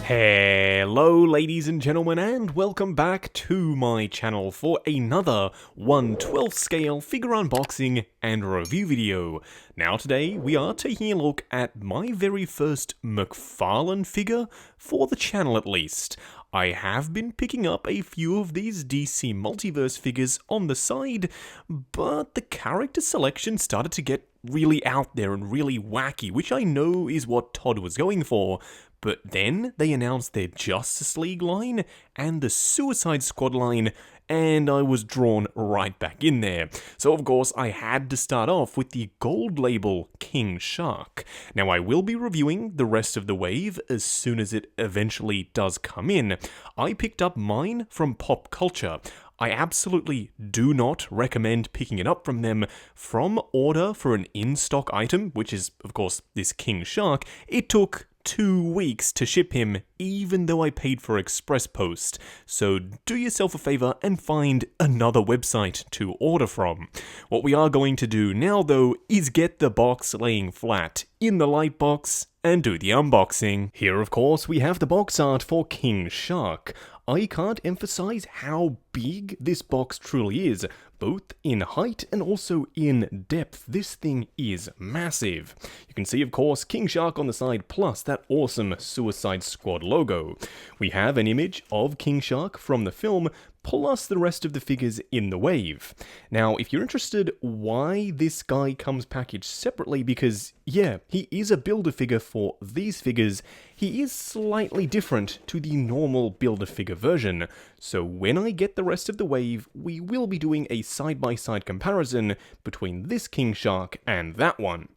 Hello ladies and gentlemen, and welcome back to my channel for another 1/12 scale figure unboxing and review video. Now today we are taking a look at my very first McFarlane figure, for the channel at least. I have been picking up a few of these DC Multiverse figures on the side, but the character selection started to get really out there and really wacky, which I know is what Todd was going for. But then they announced their Justice League line and the Suicide Squad line, and I was drawn right back in there. So of course I had to start off with the gold label King Shark. Now I will be reviewing the rest of the wave as soon as it eventually does come in. I picked up mine from Pop Culture. I absolutely do not recommend picking it up from them. From order for an in-stock item, which is of course this King Shark, it took 2 weeks to ship him, even though I paid for express post. So do yourself a favor and find another website to order from. What we are going to do now though is get the box laying flat in the light box and do the unboxing. Here of course we have the box art for King Shark. I can't emphasize how big this box truly is, both in height and also in depth. This thing is massive. You can see, of course, King Shark on the side, plus that awesome Suicide Squad logo. We have an image of King Shark from the film, plus the rest of the figures in the wave. Now, if you're interested why this guy comes packaged separately, because yeah, he is a Build-A-Figure for these figures, he is slightly different to the normal Build-A-Figure version. So when I get the rest of the wave, we will be doing a side-by-side comparison between this King Shark and that one.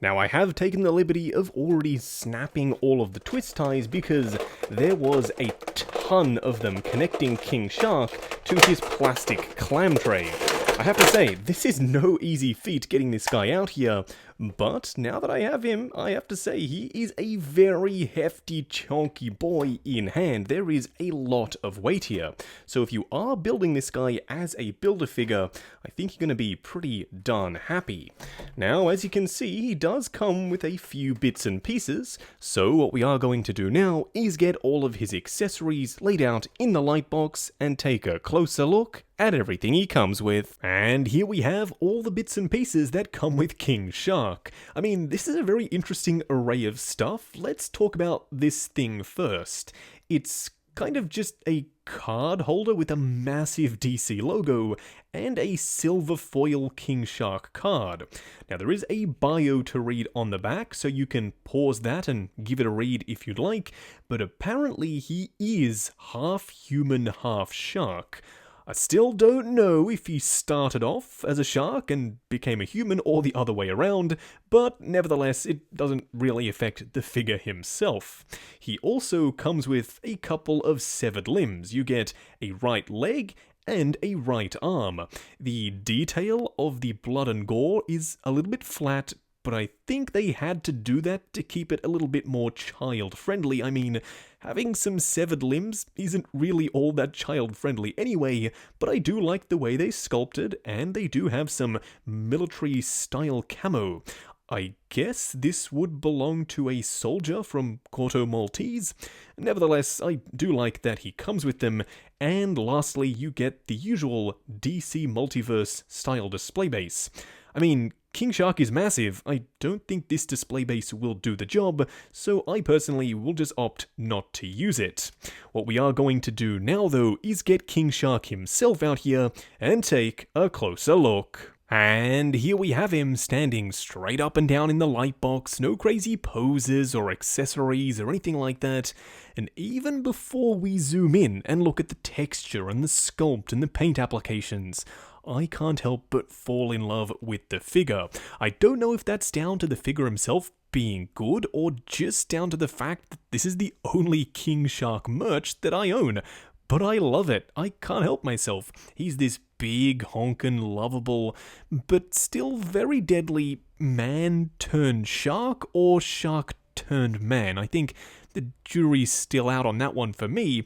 Now I have taken the liberty of already snapping all of the twist ties because there was a ton of them connecting King Shark to his plastic clam tray. I have to say, this is no easy feat getting this guy out here, but now that I have him, I have to say he is a very hefty, chunky boy in hand. There is a lot of weight here. So if you are building this guy as a Build-A-Figure, I think you're going to be pretty darn happy. Now, as you can see, he does come with a few bits and pieces, so what we are going to do now is get all of his accessories laid out in the light box and take a closer look at everything he comes with. And here we have all the bits and pieces that come with King Shark. I mean, this is a very interesting array of stuff. Let's talk about this thing first. It's kind of just a card holder with a massive DC logo and a silver foil King Shark card. Now there is a bio to read on the back, so you can pause that and give it a read if you'd like, but apparently he is half human, half shark. I still don't know if he started off as a shark and became a human or the other way around, but nevertheless it doesn't really affect the figure himself. He also comes with a couple of severed limbs. You get a right leg and a right arm. The detail of the blood and gore is a little bit flat, but I think they had to do that to keep it a little bit more child-friendly. I mean, having some severed limbs isn't really all that child-friendly anyway, but I do like the way they sculpted, and they do have some military-style camo. I guess this would belong to a soldier from Corto Maltese. Nevertheless, I do like that he comes with them, and lastly, you get the usual DC Multiverse style display base. I mean, King Shark is massive. I don't think this display base will do the job, so I personally will just opt not to use it. What we are going to do now though is get King Shark himself out here and take a closer look. And here we have him standing straight up and down in the light box, no crazy poses or accessories or anything like that. And even before we zoom in and look at the texture and the sculpt and the paint applications, I can't help but fall in love with the figure. I don't know if that's down to the figure himself being good or just down to the fact that this is the only King Shark merch that I own. But I love it. I can't help myself. He's this big, honkin', lovable, but still very deadly man turned shark or shark turned man. I think the jury's still out on that one for me.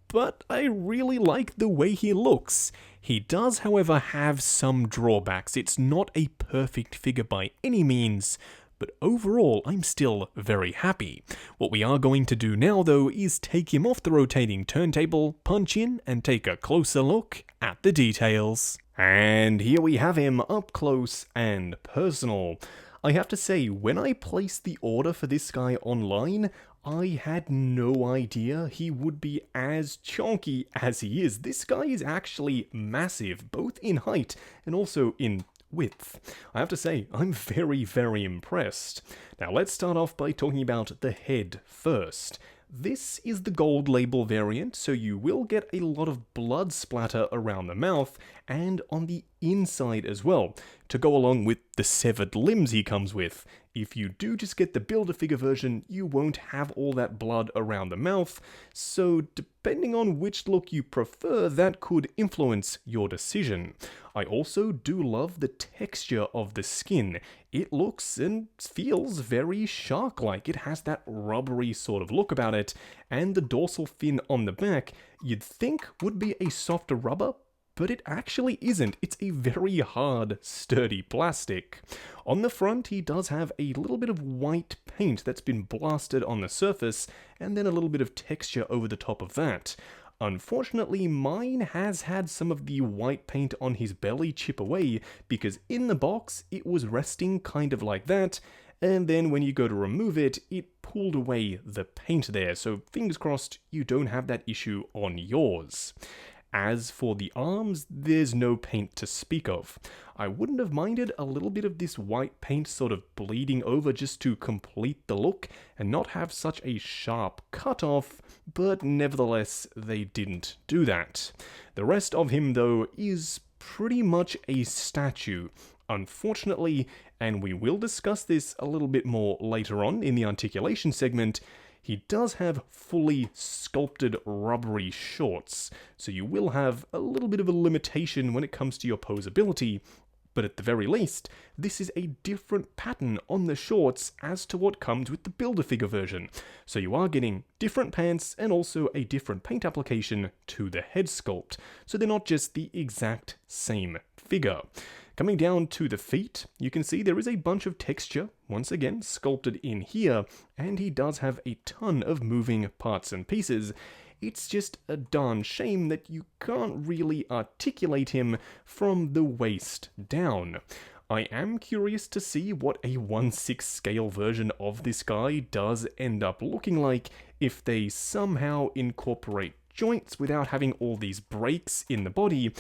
But I really like the way he looks. He does, however, have some drawbacks. It's not a perfect figure by any means, but overall I'm still very happy. What we are going to do now though is take him off the rotating turntable, punch in, and take a closer look at the details. And here we have him up close and personal. I have to say, when I placed the order for this guy online, I had no idea he would be as chunky as he is. This guy is actually massive, both in height and also in width. I have to say, I'm very, very impressed. Now let's start off by talking about the head first. This is the gold label variant, so you will get a lot of blood splatter around the mouth and on the inside as well, to go along with the severed limbs he comes with. If you do just get the Build-A-Figure version, you won't have all that blood around the mouth, so depending on which look you prefer, that could influence your decision. I also do love the texture of the skin. It looks and feels very shark-like. It has that rubbery sort of look about it, and the dorsal fin on the back you'd think would be a softer rubber, but it actually isn't. It's a very hard, sturdy plastic. On the front, he does have a little bit of white paint that's been blasted on the surface, and then a little bit of texture over the top of that. Unfortunately, mine has had some of the white paint on his belly chip away, because in the box, it was resting kind of like that, and then when you go to remove it, it pulled away the paint there, so fingers crossed you don't have that issue on yours. As for the arms, there's no paint to speak of. I wouldn't have minded a little bit of this white paint sort of bleeding over just to complete the look and not have such a sharp cut-off, but nevertheless, they didn't do that. The rest of him, though, is pretty much a statue. Unfortunately, and we will discuss this a little bit more later on in the articulation segment, he does have fully sculpted rubbery shorts, so you will have a little bit of a limitation when it comes to your posability, but at the very least, this is a different pattern on the shorts as to what comes with the Build-A-Figure version. So you are getting different pants and also a different paint application to the head sculpt, so they're not just the exact same figure. Coming down to the feet, you can see there is a bunch of texture, once again sculpted in here, and he does have a ton of moving parts and pieces. It's just a darn shame that you can't really articulate him from the waist down. I am curious to see what a 1/6 scale version of this guy does end up looking like if they somehow incorporate joints without having all these breaks in the body,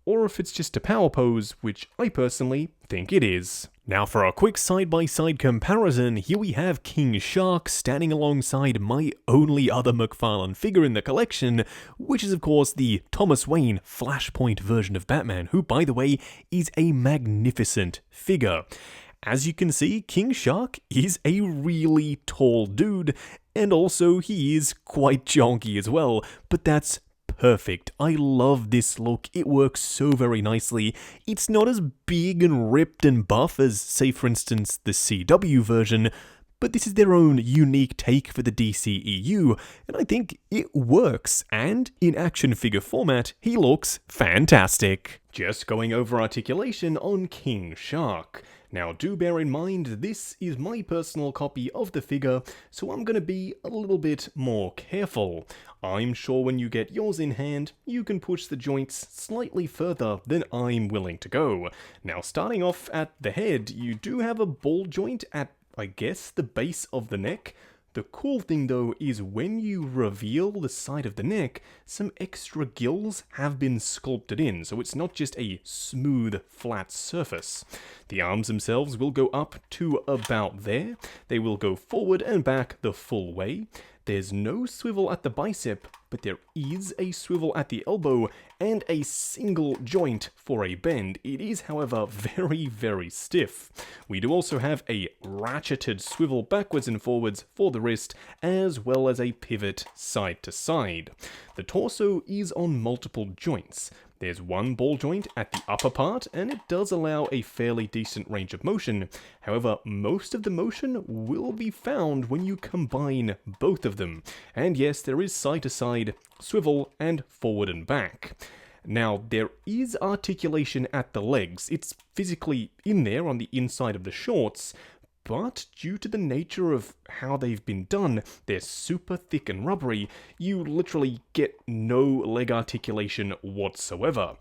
or if it's just a power pose, which I personally think it is. Now for a quick side-by-side comparison, here we have King Shark standing alongside my only other McFarlane figure in the collection, which is of course the Thomas Wayne Flashpoint version of Batman, who by the way is a magnificent figure. As you can see, King Shark is a really tall dude, and also he is quite chonky as well, but that's perfect. I love this look. It works so very nicely. It's not as big and ripped and buff as, say for instance, the CW version, but this is their own unique take for the DCEU, and I think it works, and in action figure format, he looks fantastic. Just going over articulation on King Shark. Now do bear in mind, this is my personal copy of the figure, so I'm going to be a little bit more careful. I'm sure when you get yours in hand, you can push the joints slightly further than I'm willing to go. Now starting off at the head, you do have a ball joint at, I guess, the base of the neck. The cool thing though is when you reveal the side of the neck, some extra gills have been sculpted in, so it's not just a smooth, flat surface. The arms themselves will go up to about there. They will go forward and back the full way. There's no swivel at the bicep, but there is a swivel at the elbow and a single joint for a bend. It is, however, very, very stiff. We do also have a ratcheted swivel backwards and forwards for the wrist, as well as a pivot side to side. The torso is on multiple joints. There's one ball joint at the upper part, and it does allow a fairly decent range of motion. However, most of the motion will be found when you combine both of them. And yes, there is side-to-side, swivel, and forward and back. Now, there is articulation at the legs. It's physically in there on the inside of the shorts, but due to the nature of how they've been done, they're super thick and rubbery, you literally get no leg articulation whatsoever.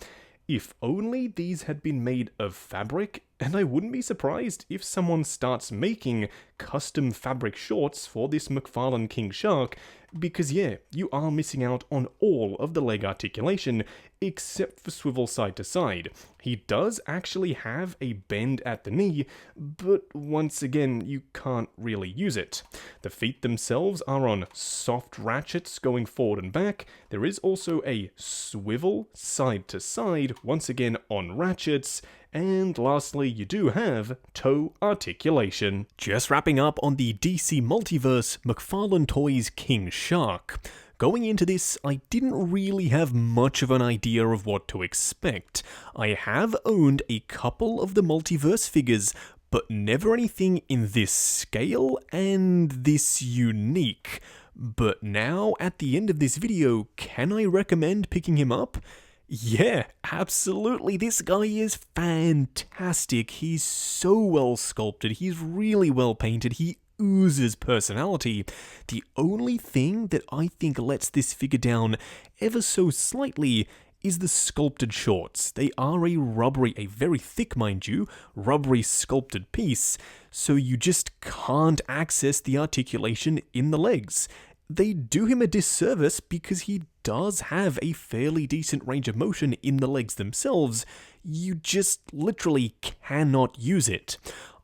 If only these had been made of fabric, and I wouldn't be surprised if someone starts making custom fabric shorts for this McFarlane King Shark, because yeah, you are missing out on all of the leg articulation, except for swivel side to side. He does actually have a bend at the knee, but once again, you can't really use it. The feet themselves are on soft ratchets going forward and back. There is also a swivel side to side, once again on ratchets. And lastly, you do have toe articulation. Just wrapping up on the DC Multiverse McFarlane Toys King Shark. Going into this, I didn't really have much of an idea of what to expect. I have owned a couple of the Multiverse figures, but never anything in this scale and this unique. But now, at the end of this video, can I recommend picking him up? Yeah, absolutely. This guy is fantastic. He's so well sculpted. He's really well painted. He oozes personality. The only thing that I think lets this figure down ever so slightly is the sculpted shorts. They are a very thick, mind you, rubbery sculpted piece, so you just can't access the articulation in the legs. They do him a disservice because he does have a fairly decent range of motion in the legs themselves. You just literally cannot use it.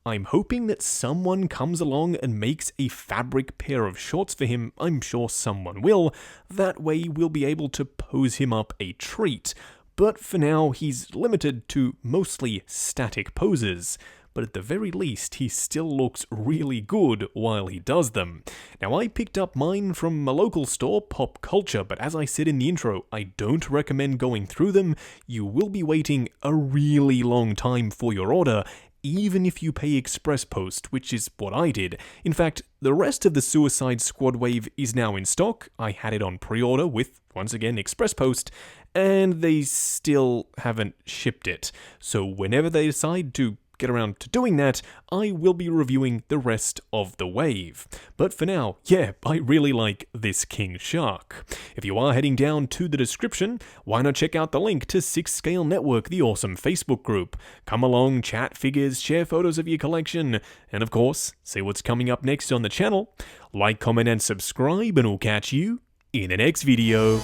I'm hoping that someone comes along and makes a fabric pair of shorts for him. I'm sure someone will. That way we'll be able to pose him up a treat. But for now, he's limited to mostly static poses. But at the very least, he still looks really good while he does them. Now, I picked up mine from a local store, Pop Culture, but as I said in the intro, I don't recommend going through them. You will be waiting a really long time for your order, even if you pay Express Post, which is what I did. In fact, the rest of the Suicide Squad wave is now in stock. I had it on pre-order with, once again, Express Post, and they still haven't shipped it. So whenever they decide to get around to doing that, I will be reviewing the rest of the wave. But for now, yeah, I really like this King Shark. If you are heading down to the description, why not check out the link to 6 Scale Network, the awesome Facebook group. Come along, chat figures, share photos of your collection, and of course, see what's coming up next on the channel. Like, comment, and subscribe, and I'll catch you in the next video.